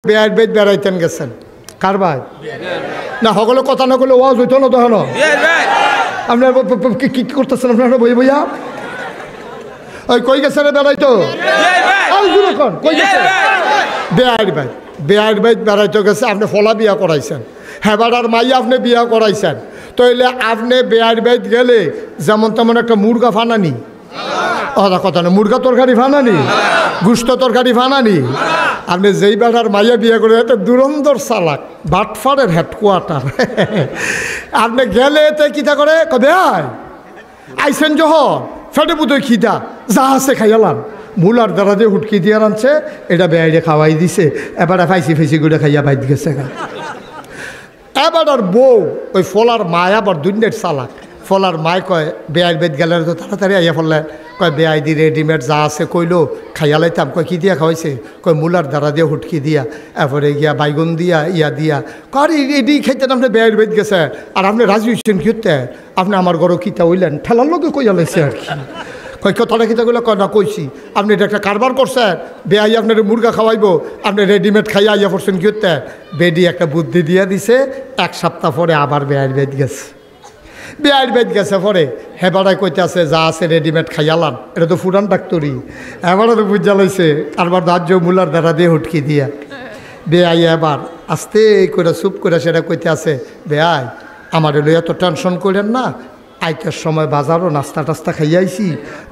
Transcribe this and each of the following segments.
Bear বেদ বেড়াইতেন গেছেন কার ভাই না সকলে কথা না করলে ওয়াজ হইতো না তখন আপনার কি করতেছেন আপনারা বই বইয়া ওই কই গেছে রে বেড়াইতো কই গেছে বেয়ার ভাই বেয়ার ভাই বেড়াইতে গেছে আপনি ফলা বিয়া করাইছেন হেবাড়ার মাইয়া আপনি বিয়া করাইছেন তাইলে আপনি বেয়ার বাইত গেলে যেমন তেমন একটা মুরগা ফানানি কথা না মুরগা তরকারি ফানানি গুস্ত তরকারি ফানানি আপনি যেই বেড়ার মাইয়া বিয়ে করে একটা দুরন্দর চালাক বাটফারের হেডকোয়ার্টার আপনি গেলে এতে কিতা করে কবে আইসেন যখন ফেটে পুতোয় খিদা যা আছে খাইয়ালাম মূলার দ্বারা যে হুটকি দিয়ে আনছে এটা বেয়াইরে খাওয়াই দিছে এবার ফাইসি ফেসি করে খাইয়া বাইত গেছে গা এবার আর বউ ওই ফলার মায় আবার দুনিয়ার চালাক ফলার মায় কয় বেয়াই বেদ গেলে তো তাড়াতাড়ি আইয়া ফেললেন কয় বেয়াই দি রেডিমেড যা আছে কইলো খাইয়া লাইতাম কয় কী দিয়া খাওয়াইছে কয় মূলার দ্বারা দিয়ে হুটকি দিয়া এরপরে গিয়া বাইগুন দিয়া ইয়া দিয়া কয় এডি খাইতেন আপনি বেয়াই বেদ গেছে আর আপনি রাজি হচ্ছেন কি হতে আপনি আমার ঘরও কিতা হইলেন ঠেলার লোকে কইয়া লাইছে আর কি কয় কথাটা কিতাগুলো কয় না কইছি আপনি এটা একটা কারবার করছেন বেয়াই আপনার মুরগা খাওয়াইব আপনি রেডিমেড খাইয়া আইয়া পড়ছেন কি হতে বেডি একটা বুদ্ধি দিয়া দিছে এক সপ্তাহ পরে আবার বেয়াই বেদ গেছে বেয়ার বেদ গেছে পরে হেবাড়ায় কইতে আছে যা আছে রেডিমেড খাইয়ালান এটা তো ফুরান ডাক্তারি এবারও তো বুঝা লইছে কারবার দাহ্য মূলার দ্বারা দিয়ে হুটকি দিয়া বেয়াই এবার আস্তে করে চুপ করে সেটা কইতে আছে বেয়াই আমার লইয়া তো টেনশন করেন না আইতের সময় বাজারও নাস্তা টাস্তা খাইয়াইছি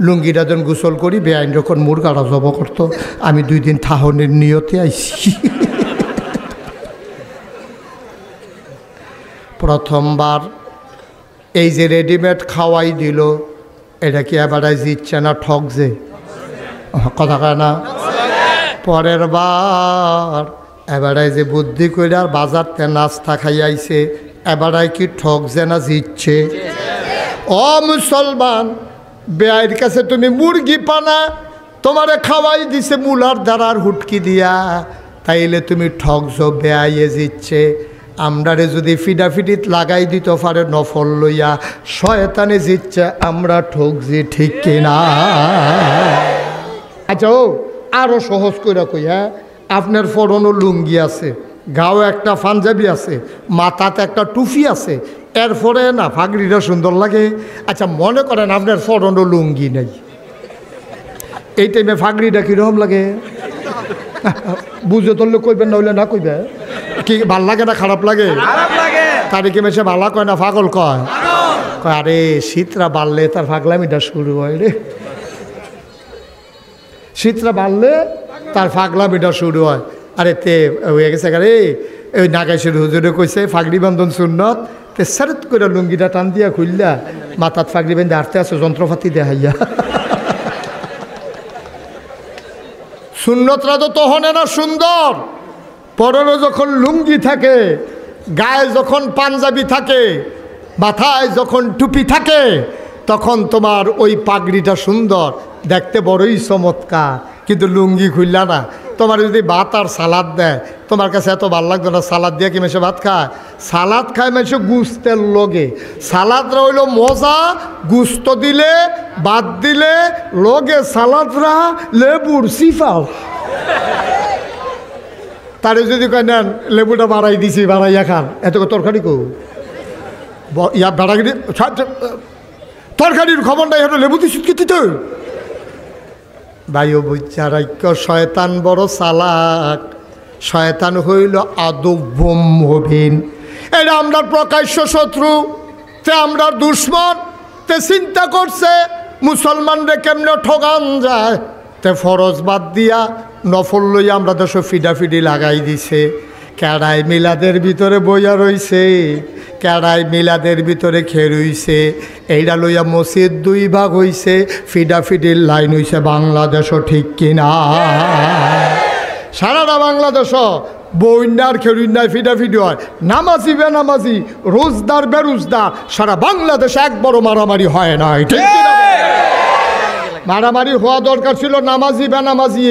লুঙ্গিটা যখন গোসল করি বেআইন যখন মুরগাটা জব করতো আমি 2 দিন থাহনের নিয়তে আইছি প্রথমবার এই যে রেডিমেড খাওয়াই দিল এটা কি এবারে জিতছে না ঠকছে কথা কয় না পরের বার এবারে যে বুদ্ধি করে আর বাজারতে নাস্তা খাইয়াইছে এবারে কি ঠকছে না জিতছে ও মুসলমান বেআইর কাছে তুমি মুরগি পানা তোমারে খাওয়াই দিছে মুলার দ্বারার হুটকি দিয়া তাইলে তুমি ঠকছো বেআইয়ে জিতছে আমরারে যদি ফিডাফিডিত লাগাই দিত পারে নফল লইয়া শয়তানে জিতছে আমরা ঠকছি ঠিক কিনা আচ্ছা ও আরও সহজ করে কই হ্যাঁ আপনার ফরনো লুঙ্গি আছে গাও একটা পাঞ্জাবি আছে মাথাতে একটা টুপি আছে এরপরে না ফাগড়িটা সুন্দর লাগে আচ্ছা মনে করেন আপনার ফরনো লুঙ্গি নেই এই টাইমে ফাগড়িটা কীরকম লাগে বুঝে ধরলে কইবেন না হইলে না কইবে কি ভাল লাগে না খারাপ লাগে তারিখে মেসে ভালা কয় না পাগল কয় আরে শীতরা বাড়লে তার ফাগলামিটা শুরু হয় রে শীতরা বাড়লে তার ফাগলামিটা শুরু হয় আরে তে হয়ে গেছে রে ওই নাগাইশের হুজুরে কইছে ফাগড়ি বান্ধন সুন্নত তে সারত করে লুঙ্গিটা টান দিয়া খুললা মাথাত ফাগড়ি বেঁধে আরতে আছে যন্ত্রপাতি দেখাইয়া সুন্নতরা তো তহনে না সুন্দর পরনে যখন লুঙ্গি থাকে গায়ে যখন পাঞ্জাবি থাকে মাথায় যখন টুপি থাকে তখন তোমার ওই পাগড়িটা সুন্দর দেখতে বড়ই চমৎকার কিন্তু লুঙ্গি খুললা না তোমার যদি ভাত আর সালাদ দেয় তোমার কাছে এত ভালো লাগতো না সালাদ দিয়ে কি মেশে ভাত খায় সালাদ খায় মেশে গুস্তের লগে সালাদরা হইল মজা গুস্ত দিলে ভাত দিলে লগে সালাদরা লেবুর সিফাল তারে যদি কয় নেন লেবুটা বাড়াই দিছি বাড়াইয়া খান এত তরকারি কো ইয়া বেড়াগিরি তরকারির খবর নাই হলো লেবু দিছি খেতে তো ভাইও বুঝারাক্য শয়তান বড় চালাক শয়তান হইল আদব্য মুবিন এটা আমরা প্রকাশ্য শত্রু তে আমরা দুশ্মন তে চিন্তা করছে মুসলমানরে কেমনে ঠগান যায় তে ফরজ বাদ দিয়া নফল লইয়া আমরা দেশ ফিডাফিডি লাগাই দিছে কেড়াই মিলাদের ভিতরে বইয়া রইছে কেড়াই মিলাদের ভিতরে খেরুইছে এইটা লইয়া মসজিদ 2 ভাগ হইছে ফিডাফিডির লাইন হইছে বাংলাদেশও ঠিক কিনা সারাটা বাংলাদেশ বইনার খেরুইনার ফিডাফিডি হয় নামাজি বেনামাজি রোজদার বেরোজদার সারা বাংলাদেশে এক বড় মারামারি হয় নাই ঠিক কিনা মারামারি হওয়া দরকার ছিল নামাজি বেনামাজি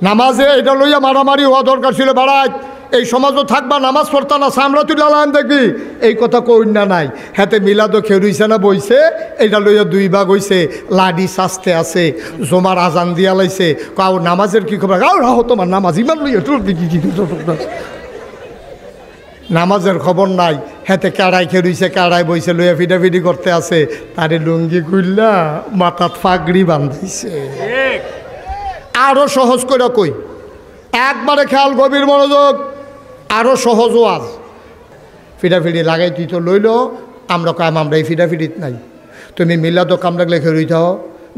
নামাজে এটা লইয়া মারামারি হওয়া দরকার ছিল বাড়ায় এই সমাজও থাকবা, নামাজ পড়তা না, সামরা তুই লালাম দেখবি, এই কথা কই না নাই। হাতে মিলাদও খেরুইছে না বইছে, এইটা লইয়া 2 ভাগ হইছে, লাডি শাস্তে আছে, জমার আজান দিয়া লাইছে, কাউ নামাজের কি খবর, কাউ রাহো তোমার নামাজ ইমান লইয়া নামাজের খবর নাই। হাতে কাড়াই খেরুইছে, কাড়াই বইছে, লইয়া ফিডাফিডি করতে আছে, তারে লুঙ্গি খুললা মাথাত ফাগড়ি বান্ধাইছে। আরো সহজ করে কই, একবারে খেয়াল, গভীর মনোযোগ, আরো সহজ ওয়াজ। ফিডাফিডি লাগাই তুই তো লইল, আমরা কাম আমরা এই ফিডাফিডিত নাই। তুমি মিলাদো কাম লাগলে খেরুই থাও,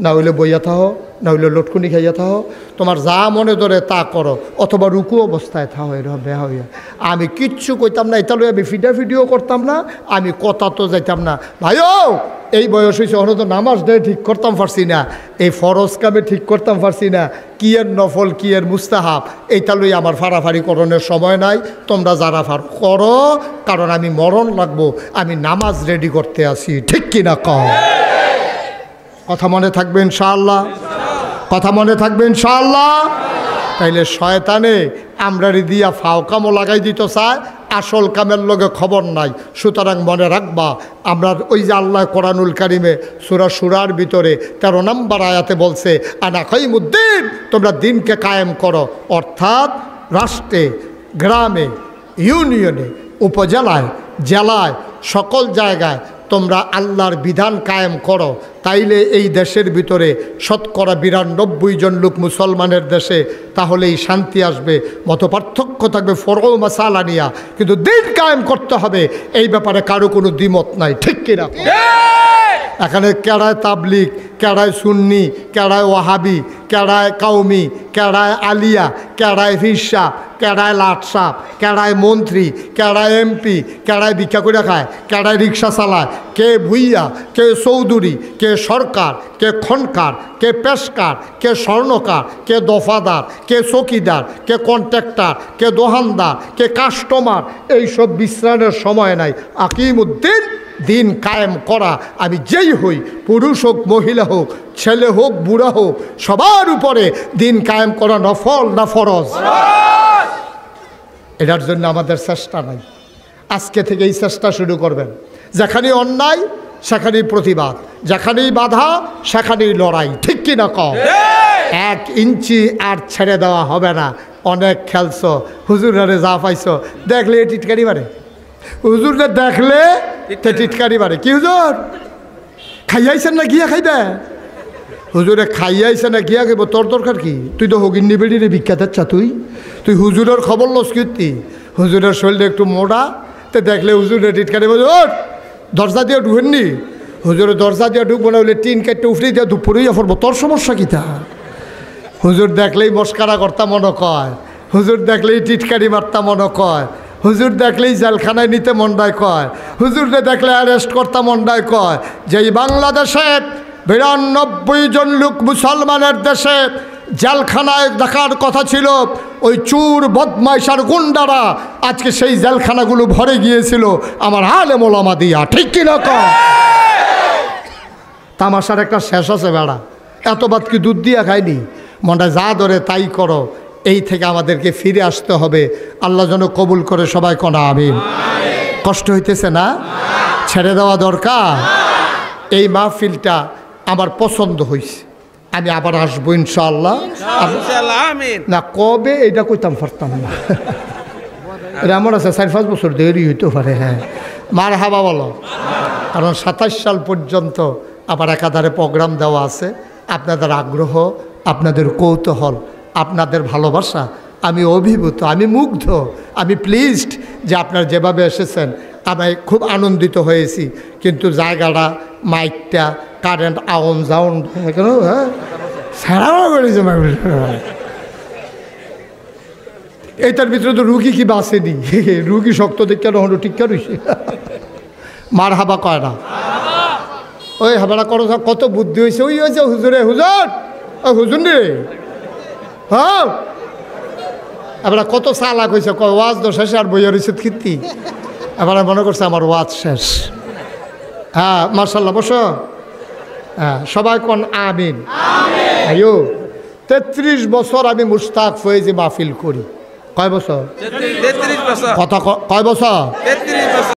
না হইলে বইয়া থাও, না হইলে লটকুনি খাইয়া থাও, তোমার যা মনে ধরে তা করো, অথবা রুকু অবস্থায় থাও, এরকম বেহা হইয়া। আমি কিচ্ছু কইতাম না, এটা লই আমি ফিডাফিডিও করতাম না, আমি কথা তো যাইতাম না। ভাইও এই বয়স হয়েছে, অন্য তো নামাজ দেয় ঠিক করতাম পারছি না, এই ফরজ কামে ঠিক করতাম পারছি না, কি এর নফল কি এর মুস্তাহাব, এইটা লই আমার ফাড়াফাড়ি করণের সময় নাই। তোমরা যারা ফার করো, কারণ আমি মরণ লাগবো, আমি নামাজ রেডি করতে আসি, ঠিক কিনা কও? কথা মনে থাকবে ইনশাআল্লাহ, কথা মনে থাকবে ইনশাআল্লাহ। তাইলে শয়তানে আমরা দিয়া ফাও কামও লাগাই দিত চায়, আসল কামের লগে খবর নাই। সুতরাং মনে রাখবা, আমরা ওই যে আল্লাহ কোরআনুল কারিমে সূরা শুরার ভিতরে 13 নম্বর আয়াতে বলছে, আনা কাইমুদ্দিন, তোমরা দিনকে কায়েম করো, অর্থাৎ রাষ্ট্রে, গ্রামে, ইউনিয়নে, উপজেলায়, জেলায়, সকল জায়গায় তোমরা আল্লাহর বিধান কায়েম করো। তাইলে এই দেশের ভিতরে 92% জন লোক মুসলমানের দেশে, তাহলেই শান্তি আসবে। মতপার্থক্য থাকবে ফরও মাসালা নিয়া, কিন্তু দিন কায়েম করতে হবে, এই ব্যাপারে কারো কোনো দ্বিমত নাই, ঠিক কিনা? এখানে কেড়ায় তাবলিগ, কেড়ায় সুন্নি, কেড়ায় ওয়াহাবি, কেড়ায় কাউমি, কেড়ায় আলিয়া, কেড়ায় ফিরসা, কেড়ায় লাটসাপ, কেড়ায় মন্ত্রী, কেড়ায় এমপি, কেড়ায় ভিক্ষা করে খায়, কেড়ায় রিক্সা চালায়, কে ভুইয়া, কে চৌধুরী, কে সরকার, কে খনকার, কে পেশকার, কে স্বর্ণকার, কে দফাদার, কে চকিদার, কে কন্ট্রাক্টর, কে দোহানদার, কে কাস্টমার, এইসব বিশ্রামের সময় নাই। আকিমুদ্দিন, দিন কায়েম করা। আমি যেই হই, পুরুষ হোক মহিলা হোক, ছেলে হোক বুড়া হোক, সবার উপরে দিন কায়েম করা নফল না ফরজ? এটার জন্য আমাদের চেষ্টা নাই। আজকে থেকে এই চেষ্টা শুরু করবেন। যেখানে অন্যায় সেখানেই প্রতিবাদ, যেখানেই বাধা সেখানেই লড়াই, ঠিক কি না কও? 1 ইঞ্চি আর ছেড়ে দেওয়া হবে না। অনেক খেলছো, হুজুরে যা পাইছো, দেখলে টিটকারি মারে, হুজুরে দেখলে টিটকারি মারে। কি হুজুর খাইয়াইছেন না গিয়া খাইবে? হুজুরে খাইয়াইছে না গিয়া খাইব, তোর দরকার কি? তুই তো হগিন্নি বেড়িরে ভিক্ষা দিচ্ছা, তুই হুজুরের খবর লস কীর্তি। হুজুরের শরীরে একটু মোটা, তো দেখলে হুজুরে টিটকারি বলে, ও দরজা দিয়ে ঢুকেননি? হুজুরে দরজা দিয়ে ঢুকবো না, হলে টিন কেটে উঠে দিয়ে দুপুরেই পড়বো, তোর সমস্যা কী তা? হুজুর দেখলেই মস্কারা করতা মনে কয়, হুজুর দেখলেই টিটকারি মারতা মনে কয়, হুজুর দেখলেই জেলখানায় নিতে মন্ডায় কয়, হুজুরকে দেখলে অ্যারেস্ট করতা মন্ডায় কয়। যেই বাংলাদেশে 92 জন লোক মুসলমানের দেশে জেলখানায় দেখার কথা ছিল, ওই চুর বদমাইশার গুন্ডারা আজকে সেই জেলখানাগুলো ভরে গিয়েছিল আমার আলেম ওলামা দিয়া, ঠিক কিনা কয়? তামাশার একটা শেষ আছে বেড়া, এত বাদ কি দুধ দিয়া খায়নি? মনটা যা ধরে তাই করো, এই থেকে আমাদেরকে ফিরে আসতে হবে। আল্লাহ যেন কবুল করে, সবাই কনা আমিন। কষ্ট হইতেছে না? ছেড়ে দেওয়া দরকার। এই মাহফিলটা আমার পছন্দ হয়েছে, আমি আবার আসবো ইনশাআল্লাহ। না কবে এইটা কইতাম পারতাম না, এটা আমার আছে 4-5 বছর দেরি হইতে পারে। হ্যাঁ, মার হাবা বলো, কারণ 27 সাল পর্যন্ত আবার একাধারে প্রোগ্রাম দেওয়া আছে। আপনাদের আগ্রহ, আপনাদের কৌতূহল, আপনাদের ভালোবাসা, আমি অভিভূত, আমি মুগ্ধ, আমি প্লিজড যে আপনারা যেভাবে এসেছেন, আমি খুব আনন্দিত হয়েছি। কিন্তু জায়গাটা, মাইকটা, কারেন্ট আউন জাউন কেন সারা করেছে, এইটার ভিতরে তো রুগী কি বাঁচেনি, রুগী শক্ত দেখে হলো টিকা রয়েছে। মার হাবা কয় না, ওই হাবাটা করো, কত বুদ্ধি হয়েছে। ওই হয়েছে হুজুরে, হুজুর ওই হুজুর রে, হ্যাঁ এবার কত চালাক হয়েছে, ওয়াজ তো শেষে আর বইয়া রয়েছে কীর্তি। এবার মনে করছে আমার ওয়াজ শেষ। হ্যাঁ মার্শাল্লাহ, বসো। হ্যাঁ সবাই কোন আমিন। আয়ো 33 বছর আমি মুশতাক ফয়েজি মাহফিল করি, কয় বছর 33 বছর কথা কয় বছর 33